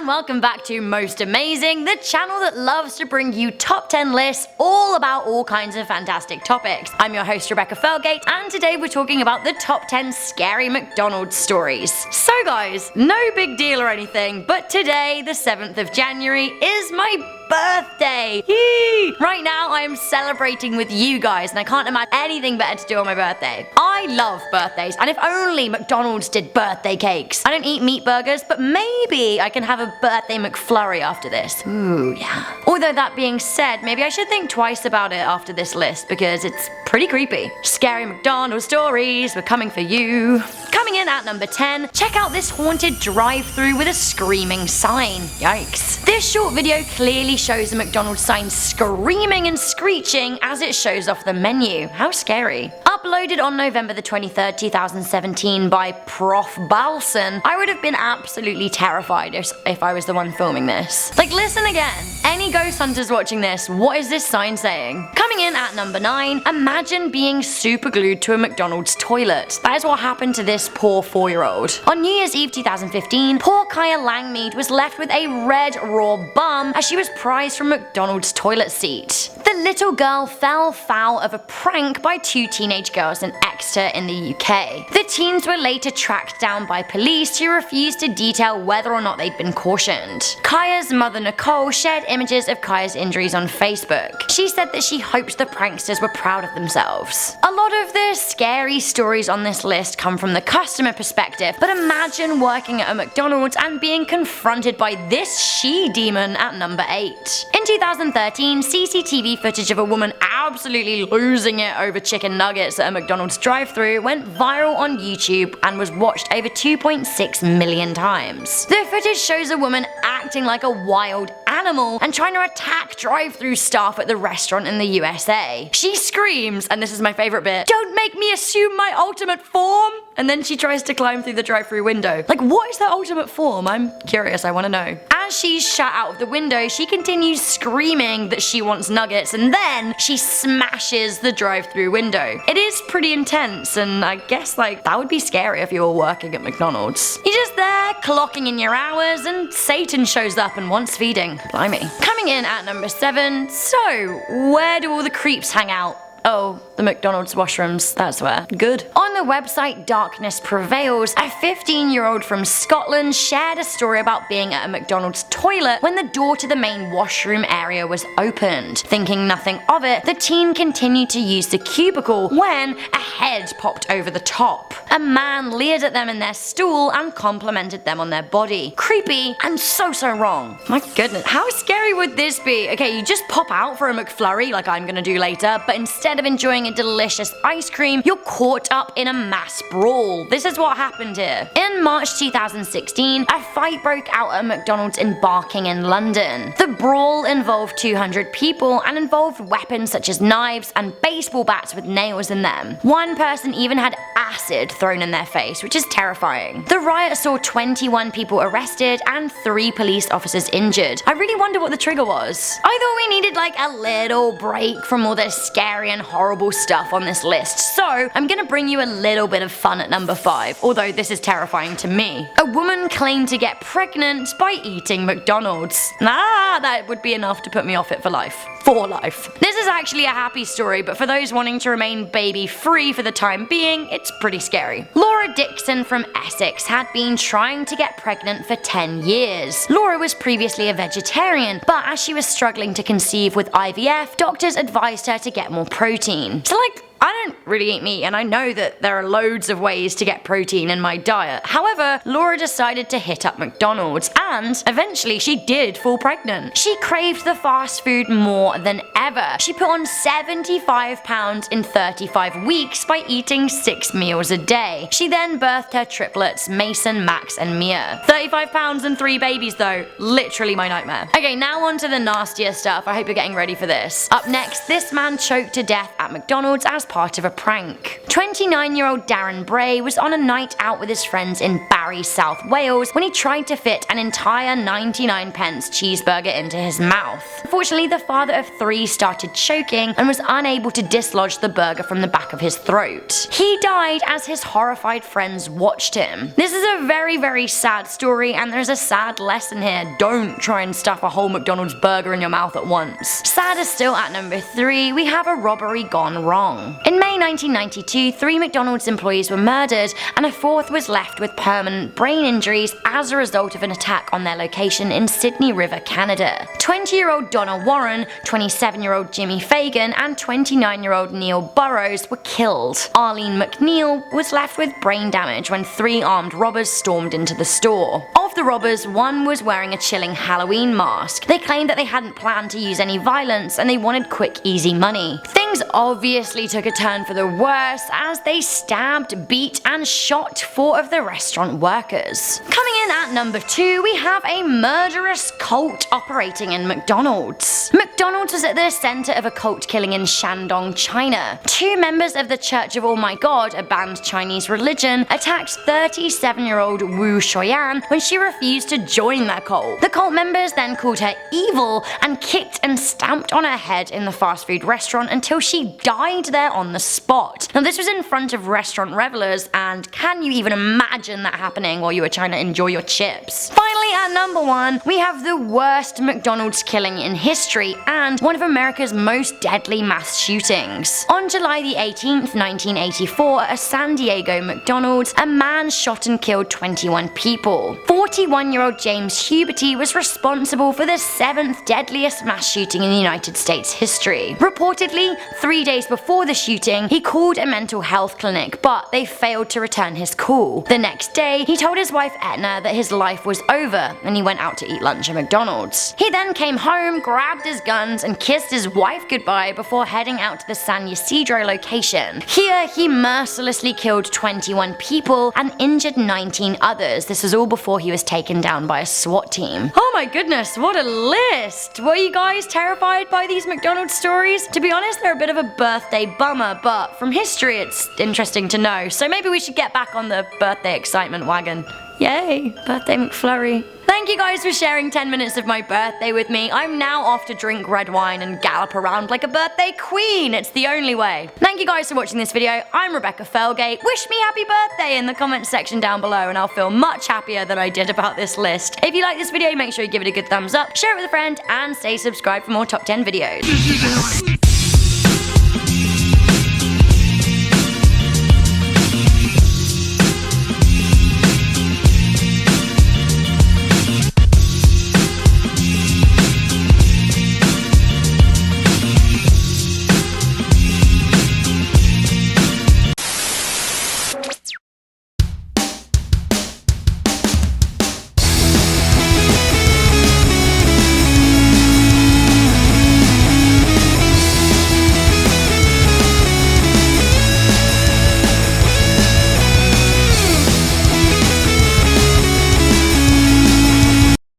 and welcome back to Most Amazing, the channel that loves to bring you top 10 lists all about all kinds of fantastic topics. I'm your host Rebecca Felgate, and today we're talking about the top 10 scary McDonald's stories. So guys, no big deal or anything, but today, the 7th of January, is my birthday! Yee! Right now I am celebrating with you guys, and I can't imagine anything better to do on my birthday. I love birthdays, and if only McDonald's did birthday cakes. I don't eat meat burgers, but maybe I can have a birthday McFlurry after this. Ooh, yeah. Although that being said, maybe I should think twice about it after this list, because it's pretty creepy. Scary McDonald's stories, we're coming for you. Coming in at number 10, check out this haunted drive-thru with a screaming sign. Yikes. This short video clearly shows a McDonald's sign screaming and screeching as it shows off the menu. How scary. Uploaded on November the 23rd, 2017 by Prof. Balson, I would have been absolutely terrified if I was the one filming this. Like, listen again. Any ghost hunters watching this, what is this sign saying? Coming in at number 9, imagine being super glued to a McDonald's toilet. That is what happened to this poor 4-year-old. On New Year's Eve 2015, poor Kaya Langmead was left with a red raw bum as she was prized from McDonald's toilet seat. The little girl fell foul of a prank by 2 teenage girls in Exeter in the UK. The teens were later tracked down by police who refused to detail whether or not they'd been cautioned. Kaya's mother Nicole shared images of Kaya's injuries on Facebook. She said that she hoped the pranksters were proud of themselves. A lot of the scary stories on this list come from the customer perspective, but imagine working at a McDonald's and being confronted by this she-demon at number 8. In 2013, CCTV footage of a woman absolutely losing it over chicken nuggets at a McDonald's drive-thru went viral on YouTube and was watched over 2.6 million times. The footage shows a woman acting like a wild animal and trying to attack drive-thru staff at the restaurant in the USA. She screams, and this is my favorite bit, "Don't make me assume my ultimate form!" And then she tries to climb through the drive-thru window. Like, what is the ultimate form? I'm curious, I want to know. As she's shut out of the window, she continues screaming that she wants nuggets, and then she smashes the drive-thru window. It is pretty intense, and I guess, like, that would be scary if you were working at McDonald's. You're just there, clocking in your hours, and Satan shows up and wants feeding. Blimey. Coming in at number 7, so, where do all the creeps hang out? Oh, the McDonald's washrooms, that's where. Good. On the website Darkness Prevails, a 15-year-old from Scotland shared a story about being at a McDonald's toilet when the door to the main washroom area was opened. Thinking nothing of it, the teen continued to use the cubicle when a head popped over the top. A man leered at them in their stool and complimented them on their body. Creepy and so wrong. My goodness, how scary would this be? Okay, you just pop out for a McFlurry like I'm gonna do later, but instead of enjoying a delicious ice cream, you're caught up in a mass brawl. This is what happened here. In March 2016, a fight broke out at McDonald's in Barking in London. The brawl involved 200 people and involved weapons such as knives and baseball bats with nails in them. One person even had acid thrown in their face, which is terrifying. The riot saw 21 people arrested and 3 police officers injured. I really wonder what the trigger was. I thought we needed like a little break from all this scary and horrible stuff on this list, so I'm gonna bring you a little bit of fun at number 5, although this is terrifying to me. A woman claimed to get pregnant by eating McDonald's. That would be enough to put me off it for life. For life. This is actually a happy story, but for those wanting to remain baby-free for the time being, it's pretty scary. Laura Dixon from Essex had been trying to get pregnant for 10 years. Laura was previously a vegetarian, but as she was struggling to conceive with IVF, doctors advised her to get more protein. So like, I don't really eat meat, and I know that there are loads of ways to get protein in my diet. However, Laura decided to hit up McDonald's, and eventually she did fall pregnant. She craved the fast food more than ever. She put on 75 pounds in 35 weeks by eating 6 meals a day. She then birthed her triplets, Mason, Max, and Mia. 35 pounds and 3 babies though. Literally my nightmare. Okay, now on to the nastier stuff. I hope you're getting ready for this. Up next, this man choked to death at McDonald's as part of a prank. 29-year-old Darren Bray was on a night out with his friends in Barry, South Wales when he tried to fit an entire 99p cheeseburger into his mouth. Unfortunately, the father of 3 started choking and was unable to dislodge the burger from the back of his throat. He died as his horrified friends watched him. This is a very sad story, and there's a sad lesson here. Don't try and stuff a whole McDonald's burger in your mouth at once. Sadder still, at number 3, we have a robbery gone wrong. In May 1992, 3 McDonald's employees were murdered, and a 4th was left with permanent brain injuries as a result of an attack on their location in Sydney River, Canada. 20-year-old Donna Warren, 27-year-old Jimmy Fagan, and 29-year-old Neil Burrows were killed. Arlene McNeil was left with brain damage when 3 armed robbers stormed into the store. Of the robbers, 1 was wearing a chilling Halloween mask. They claimed that they hadn't planned to use any violence and they wanted quick, easy money. Things obviously took a turn for the worse as they stabbed, beat, and shot 4 of the restaurant workers. Coming in at number 2, we have a murderous cult operating in McDonald's. McDonald's was at the center of a cult killing in Shandong, China. 2 members of the Church of Oh My God, a banned Chinese religion, attacked 37-year-old Wu Shoyan when she refused to join their cult. The cult members then called her evil and kicked and stamped on her head in the fast food restaurant until she died there on the spot. Now, this was in front of restaurant revelers, and can you even imagine that happening while you were trying to enjoy your chips? Finally, at number 1, we have the worst McDonald's killing in history and one of America's most deadly mass shootings. On July the 18th, 1984, at a San Diego McDonald's, a man shot and killed 21 people. 41-year-old James Huberty was responsible for the 7th deadliest mass shooting in the United States history. Reportedly, 3 days before the shooting, he called a mental health clinic, but they failed to return his call. The next day, he told his wife Etna that his life was over and he went out to eat lunch at McDonald's. He then came home, grabbed his guns, and kissed his wife goodbye before heading out to the San Ysidro location. Here, he mercilessly killed 21 people and injured 19 others. This was all before he was taken down by a SWAT team. Oh my goodness, what a list! Were you guys terrified by these McDonald's stories? To be honest, they're a bit of a birthday bummer, but from history it's interesting to know, so maybe we should get back on the birthday excitement wagon. Yay, birthday McFlurry. Thank you guys for sharing 10 minutes of my birthday with me. I'm now off to drink red wine and gallop around like a birthday queen. It's the only way. Thank you guys for watching this video. I'm Rebecca Felgate. Wish me happy birthday in the comments section down below and I'll feel much happier than I did about this list. If you like this video, make sure you give it a good thumbs up, share it with a friend, and stay subscribed for more top 10 videos.